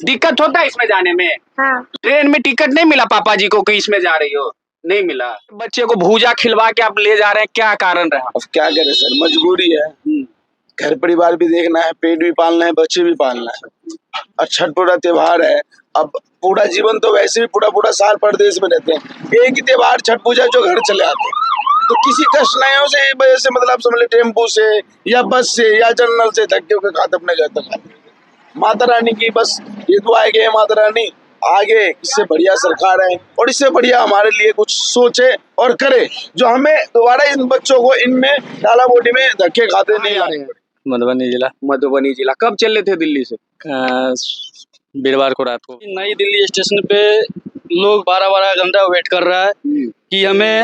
दिक्कत होता है इसमें जाने में? हाँ। ट्रेन में टिकट नहीं मिला पापा जी को कि इसमें जा रही हो? नहीं मिला। बच्चे को भूजा खिलवा के आप ले जा रहे हैं, क्या कारण रहा? अब क्या करे सर, मजबूरी है। घर परिवार भी देखना है, पेट भी पालना है, बच्चे भी पालना है। और छठ पूरा त्योहार है। अब पूरा जीवन तो वैसे भी पूरा साल परदेश में रहते हैं, एक ही त्योहार छठ पूजा जो घर चले आते हैं, तो किसी कठिनाइयों से वजह से मतलब समझ लो टेम्पू से या बस से या जनरल से धक्के के खाते अपने घर तक आते हैं। माता रानी की बस ये दुआ है कि माता रानी आगे इससे बढ़िया सरकार है और इससे बढ़िया हमारे लिए कुछ सोचे और करे, जो हमें दोबारा इन बच्चों को इनमें डाला बोटी में धक्के खाते नहीं आ रहे हैं। मधुबनी जिला। मधुबनी जिला। कब चले थे दिल्ली से? वीरवार को रात को। नई दिल्ली स्टेशन पे लोग 12-12 घंटा वेट कर रहा है कि हमें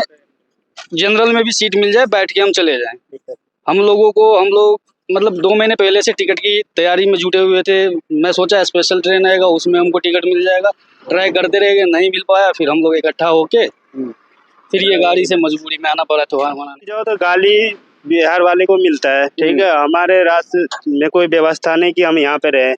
जनरल में भी सीट मिल जाए, बैठ के हम चले जाएं। हम लोग मतलब 2 महीने पहले से टिकट की तैयारी में जुटे हुए थे। मैं सोचा स्पेशल ट्रेन आएगा, उसमें हमको टिकट मिल जाएगा, ट्राई करते रह गए, नहीं मिल पाया। फिर हम लोग इकट्ठा होके फिर ये गाड़ी से मजबूरी में आना पड़ा त्योहार मनाने। जो तो गाली बिहार वाले को मिलता है, ठीक है। हमारे रास्ते में कोई व्यवस्था नहीं कि हम यहाँ पे रहे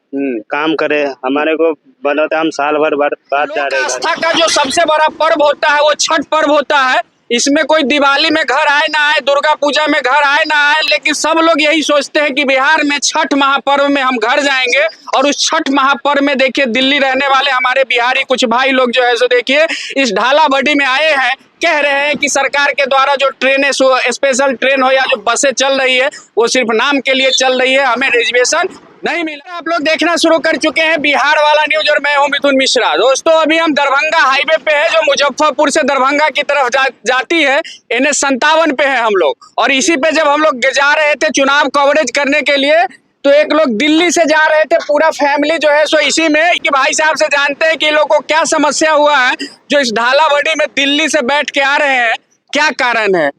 काम करें, हमारे को बनाते हम साल भर बाद जा रहे हैं। आस्था का जो सबसे बड़ा पर्व होता है वो छठ पर्व होता है। इसमें कोई दिवाली में घर आए ना आए, दुर्गा पूजा में घर आए ना आए, लेकिन सब लोग यही सोचते हैं कि बिहार में छठ महापर्व में हम घर जाएंगे। और उस छठ महापर्व में देखिए दिल्ली रहने वाले हमारे बिहारी कुछ भाई लोग जो है सो देखिए इस ढालाबड़ी में आए हैं, कह रहे हैं कि सरकार के द्वारा जो ट्रेनें स्पेशल ट्रेन हो या जो बसें चल रही है वो सिर्फ नाम के लिए चल रही है, हमें रिजर्वेशन नहीं मिला। आप लोग देखना शुरू कर चुके हैं बिहार वाला न्यूज और मैं हूं मिथुन मिश्रा। दोस्तों अभी हम दरभंगा हाईवे पे है जो मुजफ्फरपुर से दरभंगा की तरफ जाती है। NH57 पे है हम लोग, और इसी पे जब हम लोग जा रहे थे चुनाव कवरेज करने के लिए तो एक लोग दिल्ली से जा रहे थे, पूरा फैमिली जो है सो इसी में कि भाई साहब से जानते हैं कि इन लोगों को क्या समस्या हुआ है जो इस ढालाबड़ी में दिल्ली से बैठ के आ रहे हैं, क्या कारण है?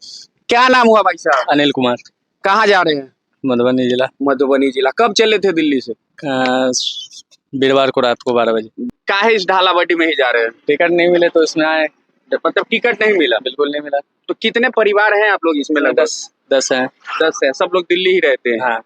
क्या नाम हुआ भाई साहब? अनिल कुमार। कहाँ जा रहे हैं? मधुबनी जिला। मधुबनी जिला। कब चले थे दिल्ली से? वीरवार को रात को 12 बजे। काहे इस ढालाबड़ी में ही जा रहे हैं? टिकट नहीं मिले तो इसमें आए। मतलब टिकट नहीं मिला? बिल्कुल नहीं मिला। तो कितने परिवार हैं आप लोग इसमें? लगभग 10 हैं। 10 है। सब लोग दिल्ली ही रहते हैं। हाँ।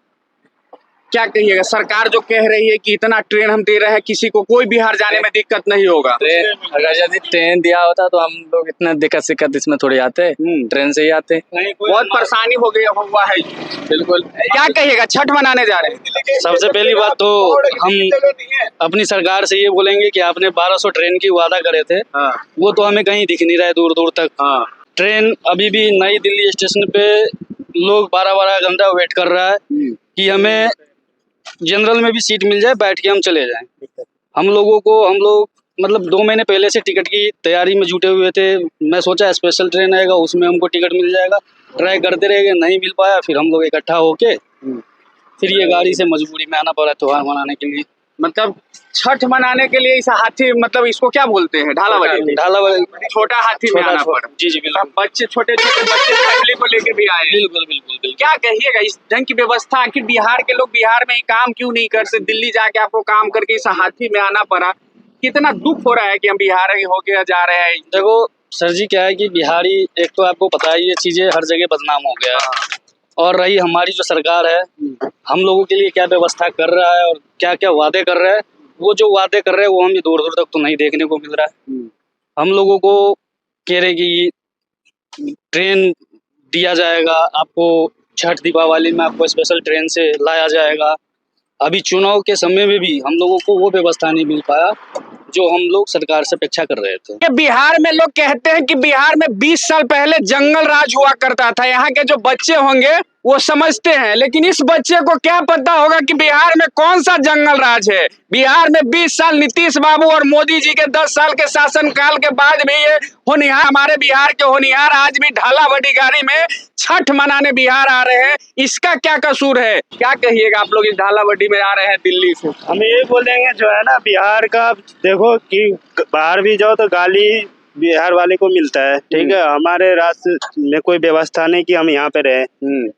क्या कहिएगा, सरकार जो कह रही है कि इतना ट्रेन हम दे रहे हैं, किसी को कोई बिहार जाने में दिक्कत नहीं होगा? अगर यदि ट्रेन दिया होता तो हम लोग इतना दिक्कत इसमें थोड़ी आते, ट्रेन से ही आते। बहुत परेशानी हो गई हुआ है। बिल्कुल। क्या कहिएगा, छठ मनाने जा रहे हैं? सबसे पहली बात तो हम अपनी सरकार से ये बोलेंगे कि आपने 1200 ट्रेन की वादा करे थे, वो तो हमें कहीं दिख नहीं रहा है दूर दूर तक। ट्रेन अभी भी नई दिल्ली स्टेशन पे लोग 12-12 घंटा वेट कर रहा है कि हमें जनरल में भी सीट मिल जाए, बैठ के हम चले जाएं। हम लोग मतलब 2 महीने पहले से टिकट की तैयारी में जुटे हुए थे। मैं सोचा स्पेशल ट्रेन आएगा, उसमें हमको टिकट मिल जाएगा, ट्राई करते रह गए, नहीं मिल पाया। फिर हम लोग इकट्ठा होके फिर ये गाड़ी से मजबूरी में आना पड़ा त्योहार मनाने के लिए। मतलब छठ मनाने के लिए इस हाथी, मतलब इसको क्या बोलते हैं? ढालाबड़ी। छोटा हाथी में आना पड़ा। जी बिल्कुल। बच्चे छोटे फैमिली को लेकर भी आए। बिल्कुल। क्या कहिएगा इस ढंग की व्यवस्था, आखिर बिहार के लोग बिहार में ही काम क्यों नहीं करते? दिल्ली जाके आपको काम करके इस हाथी में आना पड़ा, कितना दुख हो रहा है कि हम बिहार होके जा रहे हैं। देखो सर जी, क्या है कि बिहारी, एक तो आपको पता है ये चीजें हर जगह बदनाम हो गया है, और रही हमारी जो सरकार है हम लोगों के लिए क्या व्यवस्था कर रहा है और क्या क्या वादे कर रहा है, वो जो वादे कर रहे हैं वो हमें दूर दूर तक तो नहीं देखने को मिल रहा है। हम लोगों को कह रहे कि ट्रेन दिया जाएगा आपको, छठ दीपावली में आपको स्पेशल ट्रेन से लाया जाएगा। अभी चुनाव के समय में भी हम लोगों को वो व्यवस्था नहीं मिल पाया जो हम लोग सरकार से अपेक्षा कर रहे थे। बिहार में लोग कहते हैं कि बिहार में 20 साल पहले जंगल राज हुआ करता था। यहाँ के जो बच्चे होंगे वो समझते हैं, लेकिन इस बच्चे को क्या पता होगा कि बिहार में कौन सा जंगल राज है। बिहार में 20 साल नीतीश बाबू और मोदी जी के 10 साल के शासनकाल के बाद भी ये होनिहार, हमारे बिहार के होनिहार आज भी ढालाबड़ी गाड़ी में छठ मनाने बिहार आ रहे हैं। इसका क्या कसूर है? क्या कहिएगा, आप लोग इस ढालाबड़ी में आ रहे हैं दिल्ली से? हम ये बोलेंगे जो है ना, बिहार का देखो कि बाहर भी जाओ तो गाली बिहार वाले को मिलता है, ठीक है। हमारे रास्ते में कोई व्यवस्था नहीं कि हम यहाँ पे रहे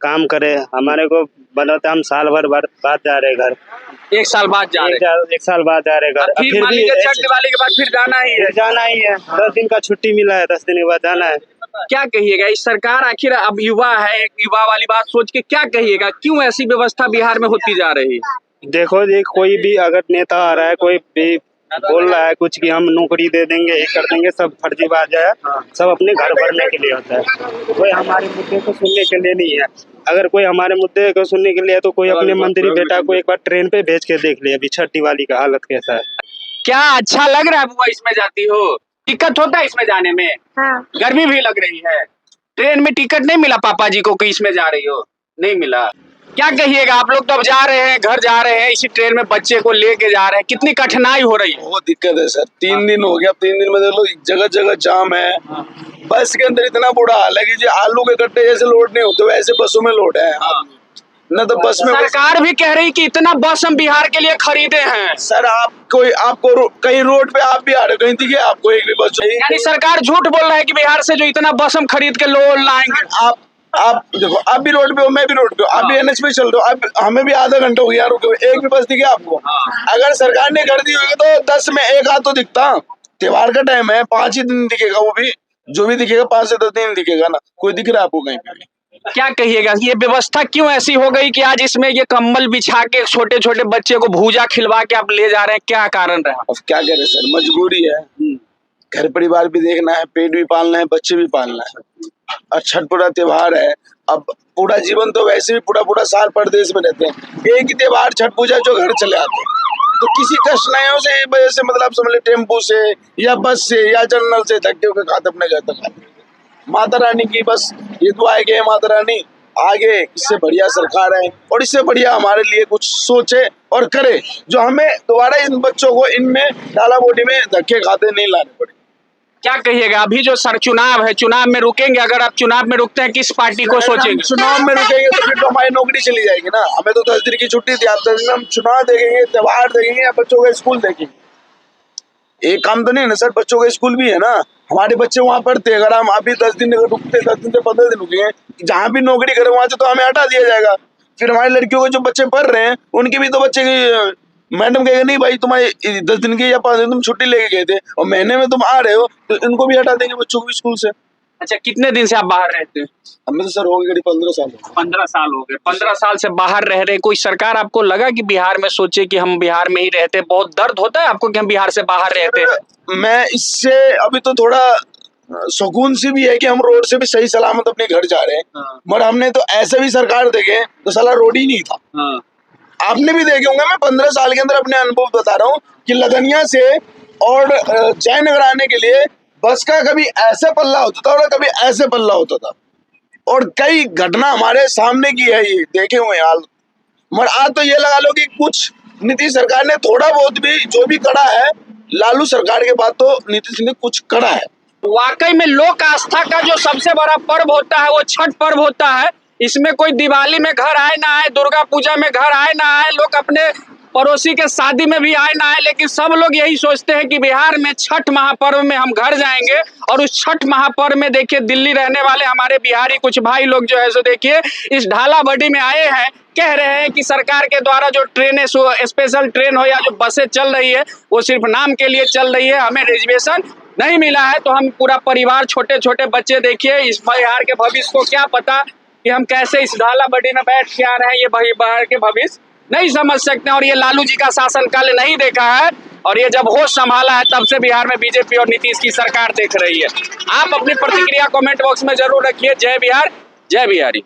काम करें, हमारे को बनाते हम साल भर बाद जा रहे घर। 1 साल बाद जा रहे हैं? 1 साल बाद जा रहे घर। फिर मान लीजिए छठ दिवाली के बाद फिर जाना ही है। 10 दिन का छुट्टी मिला है, 10 दिन के बाद जाना है। क्या कहिएगा, इस सरकार आखिर अब युवा है, एक युवा वाली बात सोच के क्या कहिएगा, क्यों ऐसी व्यवस्था बिहार में होती जा रही है? देखो जी, कोई भी अगर नेता आ रहा है, कोई भी बोल रहा है कुछ कि हम नौकरी दे देंगे, ये कर देंगे, सब फर्जीबाज है। सब अपने घर भरने के लिए होता है, कोई हमारे मुद्दे को सुनने के लिए नहीं है। अगर कोई हमारे मुद्दे को सुनने के लिए है तो कोई अपने मंत्री बेटा को एक बार ट्रेन पे भेज के देख ले, अभी छठ दिवाली का हालत कैसा है। क्या अच्छा लग रहा है बुआ इसमें जाती हो? दिक्कत होता है इसमें जाने में? हाँ। गर्मी भी लग रही है। ट्रेन में टिकट नहीं मिला पापा जी को कि इसमें जा रही हो? नहीं मिला। क्या कहिएगा, आप लोग तो अब जा रहे हैं, घर जा रहे हैं, इसी ट्रेन में बच्चे को लेके जा रहे हैं, कितनी कठिनाई हो रही है? बहुत दिक्कत है सर। 3 दिन हो गया, 3 दिन में देख लो जगह जगह जाम है। बस के अंदर इतना बुरा हाल है कि जो आलू के कट्टे जैसे लोड नहीं होते वैसे बसों में लोड है। न तो बस में सरकार भी कह रही कि इतना बस हम बिहार के लिए खरीदे हैं। सर आपको कहीं रोड पे आप भी आ रहे हो, कहीं दिखे आपको एक भी बस चाहिए? यानी सरकार झूठ बोल रहा है कि बिहार से जो इतना बस हम खरीद के लोड लाएंगे। आप देखो, आप भी रोड पे हो, मैं भी रोड पे हूँ, आप भी एनएच पे चल रहे हो, आप हमें भी आधा घंटा हो गया रुके हुए, एक भी बस दिखे आपको? अगर सरकार ने कर दी होगी तो 10 में 1 हाथ तो दिखता। त्योहार का टाइम है, 5 ही दिन दिखेगा, वो भी जो भी दिखेगा 5 से 10 दिन दिखेगा ना। कोई दिख रहा है आपको कहीं पे? क्या कहिएगा, ये व्यवस्था क्यों ऐसी हो गई कि आज इसमें ये कंबल बिछा के छोटे छोटे बच्चे को भूजा खिलवा के आप ले जा रहे हैं? क्या कारण रहा? अब क्या करें सर, मजबूरी है। घर परिवार भी देखना है, पेट भी पालना है, बच्चे भी पालना है। और छठ पूरा त्योहार है। अब पूरा जीवन तो वैसे भी पूरा साल परदेश में रहते हैं, एक ही त्योहार छठ पूजा जो घर चले आते हैं, तो किसी कठिनाइयों से वजह से मतलब समझ ले टेम्पो से या बस से या जनरल से धक्के के खाते अपने घर तक आते। माता रानी की बस ये दुआ है कि माता रानी आगे इससे बढ़िया सरकार है और इससे बढ़िया हमारे लिए कुछ सोचे और करे, जो हमें दोबारा इन बच्चों को इनमें डाला बोटी में धक्के खाते नहीं लाने पड़े। क्या कहिएगा, अभी जो सर चुनाव है, चुनाव में रुकेंगे? अगर आप चुनाव में रुकते हैं, किस पार्टी को सोचेंगे? चुनाव में रुकेंगे तो फिर तो हमारी नौकरी चली जाएगी ना। हमें तो 10 दिन की छुट्टी थी, आप 10 दिन हम चुनाव देखेंगे, त्योहार देखेंगे या बच्चों का स्कूल देखेंगे? एक काम तो नहीं ना सर, बच्चों का स्कूल भी है ना, हमारे बच्चे वहाँ पढ़ते हैं। अगर हम अभी 10 दिन अगर रुकते, 10 दिन से 15 दिन रुके, जहाँ भी नौकरी करें वहां से तो हमें हटा दिया जाएगा। फिर हमारी लड़कियों के जो बच्चे पढ़ रहे हैं उनके भी तो बच्चे की मैडम कहेगा नहीं भाई तुम्हारी 10 दिन की या 5 दिन तुम छुट्टी लेके गए थे और महीने में तुम आ रहे हो, तो इनको भी हटा देंगे बच्चों को भी स्कूल से। अच्छा, कितने दिन से आप बाहर रहते हैं? हमें तो सर हो गए 15 साल। 15 साल हो गए। 15 साल से बाहर रह रहे, कोई सरकार आपको लगा कि बिहार में सोचे कि हम बिहार में ही रहते? बहुत दर्द होता है आपको कि हम बिहार से बाहर रहते? मैं इससे अभी तो थोड़ा सुकून सी भी है कि हम रोड से भी सही सलामत अपने घर जा रहे हैं। मगर हमने तो ऐसे भी सरकार देखे तो साला रोड ही नहीं था। आपने भी देखे होंगे, मैं 15 साल के अंदर अपने अनुभव बता रहा हूँ कि लदनिया से और जयनगर आने के लिए बस का कभी ऐसे पल्ला होता था और कभी ऐसे पल्ला होता था, और कई घटना हमारे सामने की है, ये देखे हुए हाल। मगर आज तो ये लगा लो कि कुछ नीतीश सरकार ने थोड़ा बहुत भी जो भी करा है, लालू सरकार के बाद तो नीतीश ने कुछ करा है। वाकई में लोक आस्था का जो सबसे बड़ा पर्व होता है वो छठ पर्व होता है। इसमें कोई दिवाली में घर आए ना आए, दुर्गा पूजा में घर आए ना आए, लोग अपने पड़ोसी के शादी में भी आए ना आए, लेकिन सब लोग यही सोचते हैं कि बिहार में छठ महापर्व में हम घर जाएंगे। और उस छठ महापर्व में देखिए दिल्ली रहने वाले हमारे बिहारी कुछ भाई लोग जो है सो देखिए इस ढाला बड्डी में आए हैं, कह रहे हैं कि सरकार के द्वारा जो ट्रेनें स्पेशल ट्रेन हो या जो बसें चल रही है वो सिर्फ नाम के लिए चल रही है, हमें रिजर्वेशन नहीं मिला है। तो हम पूरा परिवार, छोटे छोटे बच्चे, देखिए इस बिहार के भविष्य को क्या पता कि हम कैसे इस ढाला बड्डी में बैठ के आ रहे हैं, ये बिहार के भविष्य नहीं समझ सकते। और ये लालू जी का शासनकाल नहीं देखा है, और ये जब होश संभाला है तब से बिहार में बीजेपी और नीतीश की सरकार देख रही है। आप अपनी प्रतिक्रिया कमेंट बॉक्स में जरूर रखिए। जय बिहार, जय बिहारी।